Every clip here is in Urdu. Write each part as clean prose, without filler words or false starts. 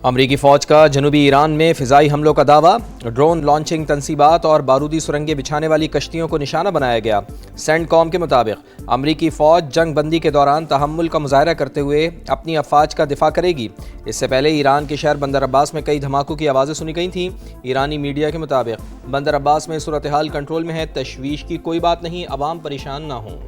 امریکی فوج کا جنوبی ایران میں فضائی حملوں کا دعویٰ، ڈرون لانچنگ تنصیبات اور بارودی سرنگیں بچھانے والی کشتیوں کو نشانہ بنایا گیا۔ سینڈ کام کے مطابق امریکی فوج جنگ بندی کے دوران تحمل کا مظاہرہ کرتے ہوئے اپنی افواج کا دفاع کرے گی۔ اس سے پہلے ایران کے شہر بندر عباس میں کئی دھماکوں کی آوازیں سنی گئی تھیں۔ ایرانی میڈیا کے مطابق بندر عباس میں صورتحال کنٹرول میں ہے، تشویش کی کوئی بات نہیں، عوام پریشان نہ ہوں۔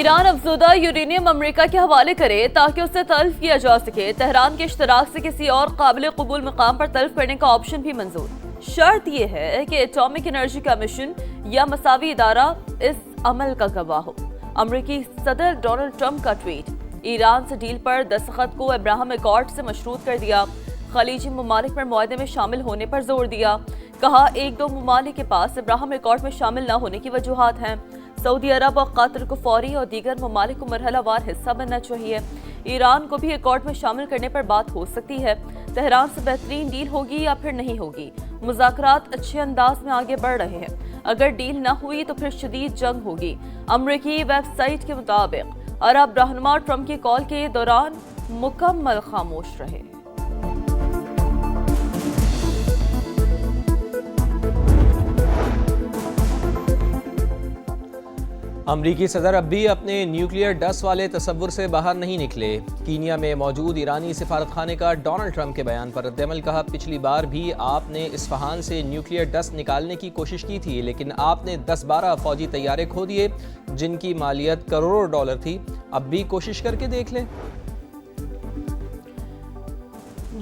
ایران افزودہ یورینیم امریکہ کے حوالے کرے تاکہ اسے تلف کیا جا سکے۔ تہران کے اشتراک سے کسی اور قابل قبول مقام پر تلف کرنے کا آپشن بھی منظور۔ شرط یہ ہے کہ ایٹامک انرجی کمیشن یا مساوی ادارہ اس عمل کا گواہ ہو۔ امریکی صدر ڈونلڈ ٹرمپ کا ٹویٹ، ایران سے ڈیل پر دستخط کو ابراہم ایکارڈ سے مشروط کر دیا۔ خلیجی ممالک پر معاہدے میں شامل ہونے پر زور دیا، کہا ایک دو ممالک کے پاس ابراہم ایکارڈ میں شامل نہ ہونے کی وجوہات ہیں۔ سعودی عرب اور قطر کو فوری اور دیگر ممالک کو مرحلہ وار حصہ بننا چاہیے۔ ایران کو بھی ایکارڈ میں شامل کرنے پر بات ہو سکتی ہے۔ تہران سے بہترین ڈیل ہوگی یا پھر نہیں ہوگی۔ مذاکرات اچھے انداز میں آگے بڑھ رہے ہیں۔ اگر ڈیل نہ ہوئی تو پھر شدید جنگ ہوگی۔ امریکی ویب سائٹ کے مطابق عرب رہنما ٹرمپ کی کال کے دوران مکمل خاموش رہے۔ امریکی صدر اب بھی اپنے نیوکلیئر ڈس والے تصور سے باہر نہیں نکلے۔ کینیا میں موجود ایرانی سفارت خانے کا ڈونلڈ ٹرمپ کے بیان پر رد عمل، کہا پچھلی بار بھی آپ نے اصفہان سے نیوکلیئر ڈس نکالنے کی کوشش کی تھی، لیکن آپ نے 10-12 فوجی طیارے کھو دیے جن کی مالیت کروڑوں ڈالر تھی۔ اب بھی کوشش کر کے دیکھ لیں۔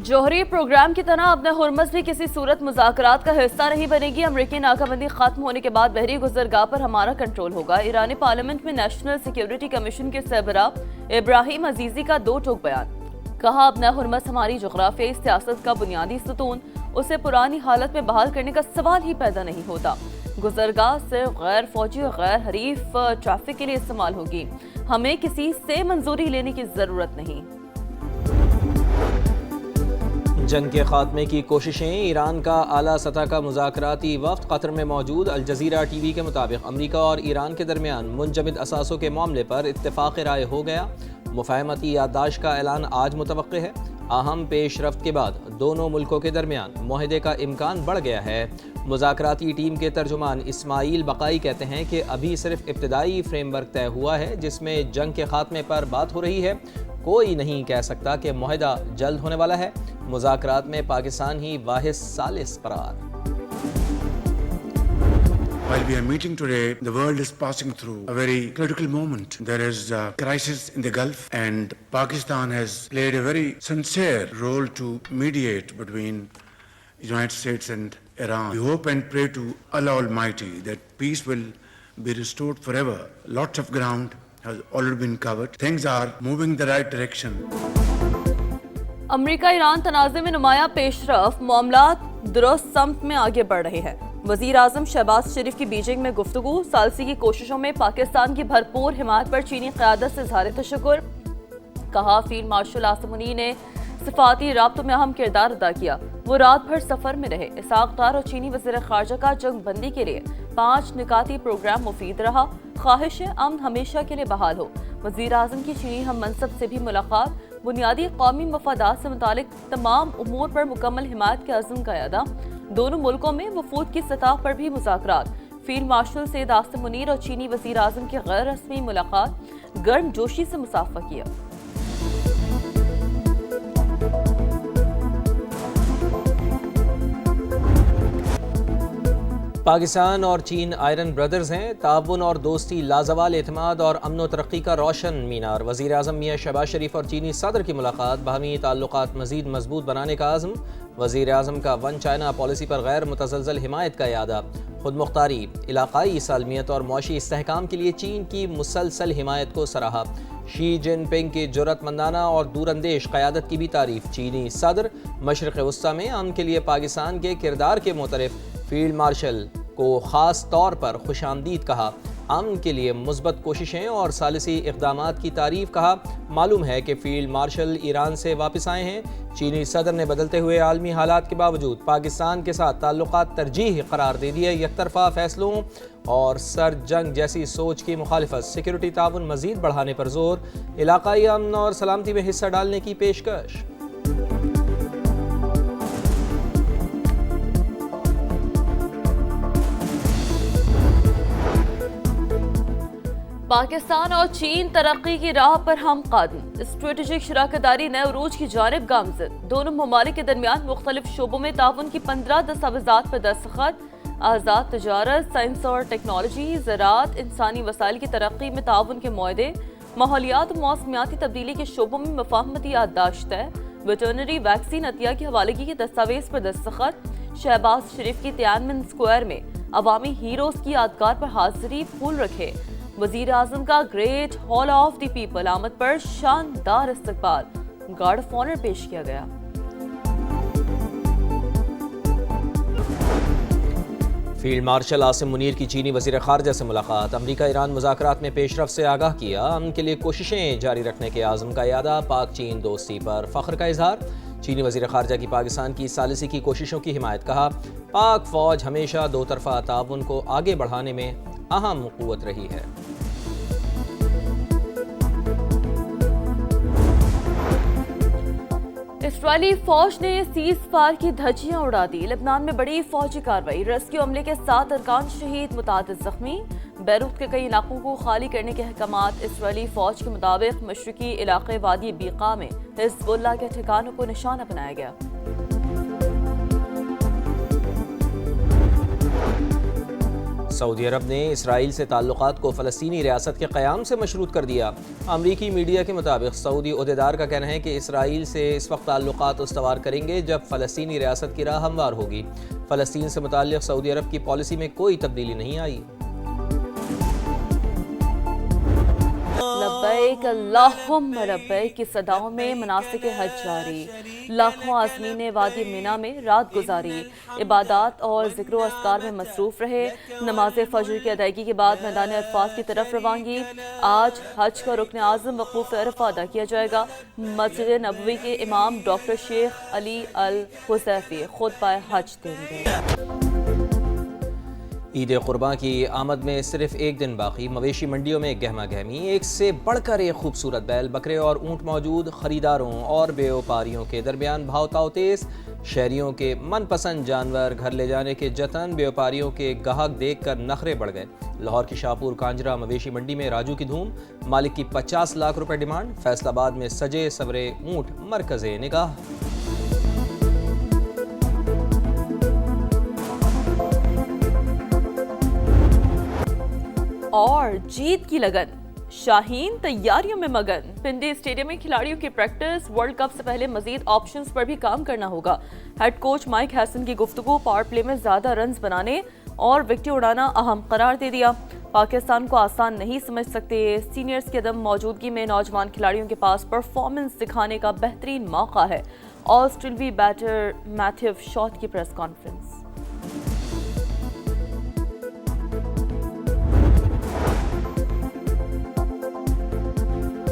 جوہری پروگرام کی طرح اب ہرمز بھی کسی صورت مذاکرات کا حصہ نہیں بنے گی۔ امریکی ناکہ بندی ختم ہونے کے بعد بحری گزرگاہ پر ہمارا کنٹرول ہوگا۔ ایرانی پارلیمنٹ میں نیشنل سیکیورٹی کمیشن کے سربراہ ابراہیم عزیزی کا دو ٹوک بیان، کہا اب ہرمز ہماری جغرافیائی سیاست کا بنیادی ستون، اسے پرانی حالت میں بحال کرنے کا سوال ہی پیدا نہیں ہوتا۔ گزرگاہ صرف غیر فوجی اور غیر حریف ٹریفک کے لیے استعمال ہوگی، ہمیں کسی سے منظوری لینے کی ضرورت نہیں۔ جنگ کے خاتمے کی کوششیں، ایران کا اعلیٰ سطح کا مذاکراتی وفد قطر میں موجود۔ الجزیرہ ٹی وی کے مطابق امریکہ اور ایران کے درمیان منجمد اثاثوں کے معاملے پر اتفاق رائے ہو گیا۔ مفاہمتی یادداشت کا اعلان آج متوقع ہے۔ اہم پیش رفت کے بعد دونوں ملکوں کے درمیان معاہدے کا امکان بڑھ گیا ہے۔ مذاکراتی ٹیم کے ترجمان اسماعیل بقائی کہتے ہیں کہ ابھی صرف ابتدائی فریم ورک طے ہوا ہے جس میں جنگ کے خاتمے پر بات ہو رہی ہے۔ کوئی نہیں کہہ سکتا کہ معاہدہ جلد ہونے والا ہے۔ مذاکرات میں پاکستان ہی واحد ثالث قرار۔ While we are meeting today, the world is passing through a very critical moment. There is a crisis in the Gulf, and Pakistan has played a very sincere role to mediate between the United States and Iran. We hope and pray to Allah Almighty that peace will be restored forever. Lots of ground has already been covered. Things are moving the right direction. امریکہ ایران تنازع میں نمایاں پیش رفت، معاملات درست سمت میں آگے بڑھ رہے ہیں۔ وزیر اعظم شہباز شریف کی بیجنگ میں گفتگو، ثالثی کی کوششوں میں پاکستان کی بھرپور حمایت پر چینی قیادت سے اظہار تشکر، کہا فیلڈ مارشل عاصم منی نے سفارتی رابطوں میں اہم کردار ادا کیا، وہ رات بھر سفر میں رہے۔ اسحاق ڈار اور چینی وزیر خارجہ کا جنگ بندی کے لیے 5 نکاتی پروگرام مفید رہا، خواہش امن ہمیشہ کے لیے بحال ہو۔ وزیر اعظم کی چینی ہم منصب سے بھی ملاقات، بنیادی قومی مفادات سے متعلق تمام امور پر مکمل حمایت کے عزم کا اعادہ۔ دونوں ملکوں میں وفود کی سطح پر بھی مذاکرات، فیلڈ مارشل سید عاصم منیر اور چینی وزیر اعظم کی غیر رسمی ملاقات، گرم جوشی سے مصافحہ کیا۔ پاکستان اور چین آئرن بردرز ہیں، تعاون اور دوستی لازوال اعتماد اور امن و ترقی کا روشن مینار۔ وزیر اعظم میاں شہباز شریف اور چینی صدر کی ملاقات، باہمی تعلقات مزید مضبوط بنانے کا عزم۔ وزیر اعظم کا ون چائنا پالیسی پر غیر متزلزل حمایت کا اعادہ۔ خود مختاری، علاقائی سالمیت اور معاشی استحکام کے لیے چین کی مسلسل حمایت کو سراہا۔ شی جن پنگ کی جرأت مندانہ اور دور اندیش قیادت کی بھی تعریف۔ چینی صدر مشرق وسطی میں امن کے لیے پاکستان کے کردار کے معترف فیلڈ مارشل کو خاص طور پر خوش آمدید کہا۔ امن کے لیے مثبت کوششیں اور ثالثی اقدامات کی تعریف. کہا معلوم ہے کہ فیلڈ مارشل ایران سے واپس آئے ہیں. چینی صدر نے بدلتے ہوئے عالمی حالات کے باوجود پاکستان کے ساتھ تعلقات ترجیح قرار دے دیے. یک طرفہ فیصلوں اور سر جنگ جیسی سوچ کی مخالفت. سیکیورٹی تعاون مزید بڑھانے پر زور. علاقائی امن اور سلامتی میں حصہ ڈالنے کی پیشکش. پاکستان اور چین ترقی کی راہ پر ہم قدم. اسٹریٹجک شراکت داری نئے عروج کی جانب گامزن. دونوں ممالک کے درمیان مختلف شعبوں میں تعاون کی 15 دستاویزات پر دستخط. آزاد تجارت، سائنس اور ٹیکنالوجی، زراعت، انسانی وسائل کی ترقی میں تعاون کے معاہدے. ماحولیات و موسمیاتی تبدیلی کے شعبوں میں مفاہمتی یادداشت ہے. ویٹرنری ویکسین عطیہ کی حوالگی کے دستاویز پر دستخط. شہباز شریف کی تیانمن اسکوائر میں عوامی ہیروز کی یادگار پر حاضری پھول رکھے. وزیر اعظم کا great hall of the people آمد پر شاندار استقبال. گارڈ آف آنر پیش کیا گیا. فیلڈ مارشل عاصم منیر کی چینی وزیر خارجہ سے ملاقات. امریکہ ایران مذاکرات میں پیش رفت سے آگاہ کیا. امن کے لیے کوششیں جاری رکھنے کے عزم کا اعادہ. پاک چین دوستی پر فخر کا اظہار. چینی وزیر خارجہ کی پاکستان کی ثالثی کی کوششوں کی حمایت. کہا پاک فوج ہمیشہ دو طرفہ تعاون کو آگے بڑھانے میں اہم قوت رہی ہے. اسرائیلی فوج نے سیز فائر کی دھجیاں اڑا دی. لبنان میں بڑی فوجی کارروائی. ریسکیو عملے کے 7 ارکان شہید، متعدد زخمی. بیروت کے کئی علاقوں کو خالی کرنے کے احکامات. اسرائیلی فوج کے مطابق مشرقی علاقے وادی بیقا میں حزب اللہ کے ٹھکانوں کو نشانہ بنایا گیا. سعودی عرب نے اسرائیل سے تعلقات کو فلسطینی ریاست کے قیام سے مشروط کر دیا. امریکی میڈیا کے مطابق سعودی عہدیدار کا کہنا ہے کہ اسرائیل سے اس وقت تعلقات استوار کریں گے جب فلسطینی ریاست کی راہ ہموار ہوگی. فلسطین سے متعلق سعودی عرب کی پالیسی میں کوئی تبدیلی نہیں آئی. لبیک اللہم لبیک کی صداؤں میں مناسک حج جاری. لاکھوں عازمین نے وادی مینا میں رات گزاری. عبادات اور ذکر و اذکار میں مصروف رہے. نماز فجر کی ادائیگی کے بعد میدان عرفات کی طرف روانگی. آج حج کا رکن اعظم وقوف عرفہ ادا کیا جائے گا. مسجد نبوی کے امام ڈاکٹر شیخ علی الحذیفی خطبہ حج دیں گے. عید قرباں کی آمد میں صرف ایک دن باقی. مویشی منڈیوں میں گہما گہمی. ایک سے بڑھ کر ایک خوبصورت بیل، بکرے اور اونٹ موجود. خریداروں اور بیوپاریوں کے درمیان بھاؤ تاؤ تیز. شہریوں کے من پسند جانور گھر لے جانے کے جتن. بیوپاریوں کے گاہک دیکھ کر نخرے بڑھ گئے. لاہور کی شاہپور کانجرا مویشی منڈی میں راجو کی دھوم. مالک کی 50 لاکھ روپے ڈیمانڈ. فیصل آباد میں سجے سورے اونٹ مرکز نگاہ. اور جیت کی لگن. شاہین تیاریوں میں مگن. پنڈی اسٹیڈیم میں کھلاڑیوں کی پریکٹس. ورلڈ کپ سے پہلے مزید آپشنز پر بھی کام کرنا ہوگا. ہیڈ کوچ مائک ہیسن کی گفتگو. پاور پلے میں زیادہ رنز بنانے اور وکٹیں اڑانا اہم قرار دے دیا. پاکستان کو آسان نہیں سمجھ سکتے. سینئرز کی عدم موجودگی میں نوجوان کھلاڑیوں کے پاس پرفارمنس دکھانے کا بہترین موقع ہے. آسٹریلوی بیٹر میتھیو شاٹ کی پریس کانفرنس.